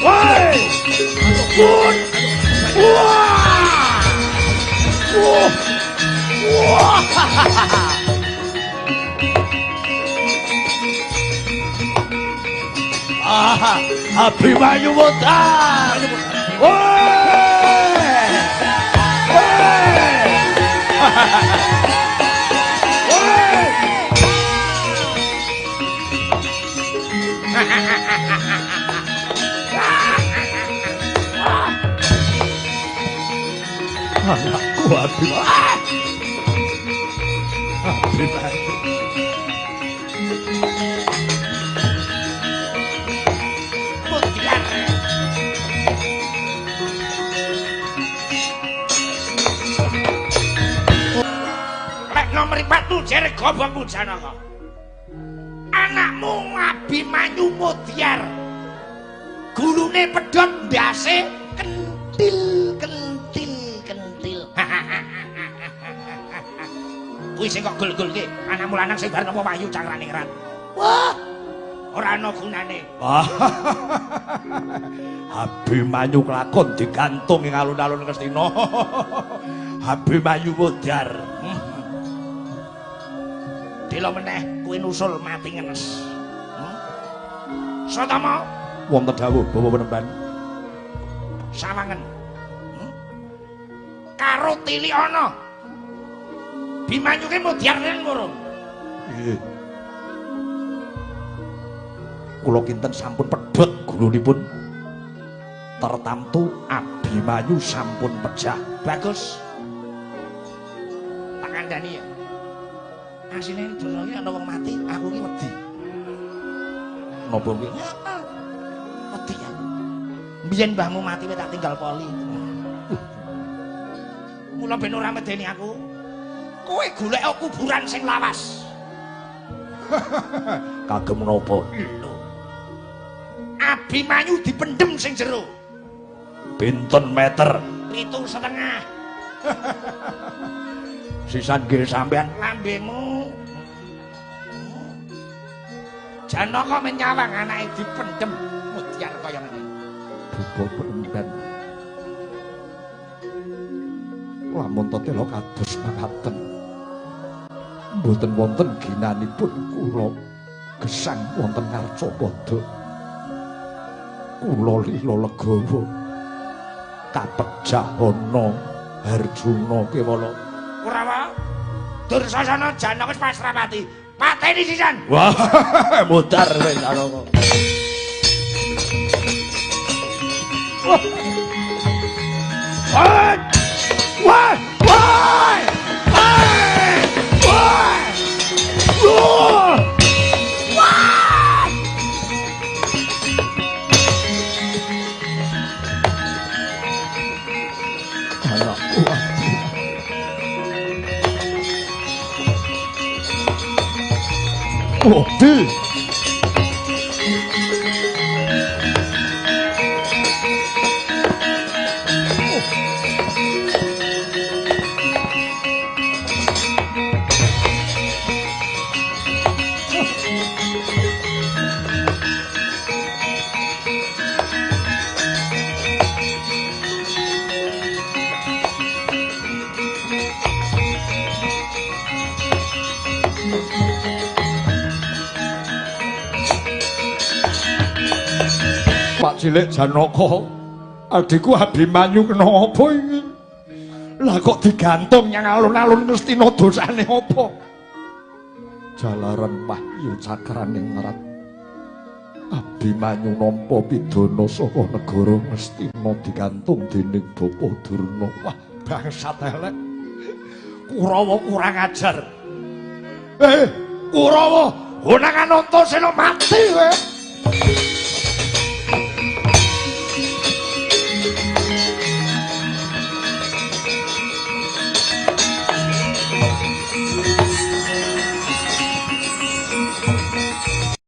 Woi! Pun! Wah! Wah! Abimanyu Mudar. Woi! Anakku Abimanyu. Abimanyu. Mutiara. Lek nomor 4 jere gobongmu Janaka. Anakmu Abimanyu Mutiara. Gulune pedhot ndase kentil. Kuwi sing kok gul-gulke, anakmu lanang sing bar napa wayu cakrane ngerat. Wah, ora ana gunane. Abimanyu kelakon digantung ing alun-alun Ngastina. Abimanyu Mudar. Dela meneh kuwi nusul mati ngenes. Satama wonten dawuh Bawa Penemban. Sawangen. Karo tili ana. Bimanyu ki Mudar nang murung. Nggih. Kula kinten sampun pedhot gulunipun. Tertamtu Abimanyu sampun pejah. Bagus. Tak kandhani ya. Asine dono iki ana wong mati, aku ki wedi. Napa kuwi? Wedi ya. Biyen mbahmu mati wis tak tinggal poli. Mula ben ora medeni aku. Kowe golek kuburan sing lawas. Kagem menapa? Lho. Abimanyu dipendhem sing jero. Pinten meter? 7,5. Sisan nggih sampean lambemu. Janaka menyawang anake dipendhem Mutiara kaya ngene. Bubo Penemban. Lamun tetela kados makaten. Mboten wonten ginanipun kula gesang wonten Ngarcapada. Kula lila legawa. Kapejah ana Harjuna kewala. Kurawa Dursasana Janaka wis pasrapati. Pateni sisan. Wah, Mudar wis ana kok. Wah! Wah! Wah! Oh, dude. Pak cilik Janaka, adikku Abimanyu kena apa iki? Lah kok digantung yang alun-alun Ngastina dosane apa? Jalaran wahyu cakraning ngerat. Abimanyu nampa pidana saka negara Ngastina digantung dening Bapa Durna. Wah, bangsat elek. Kurawa kurang ajar. Kurawa, Hunangan Antasena mati kowe.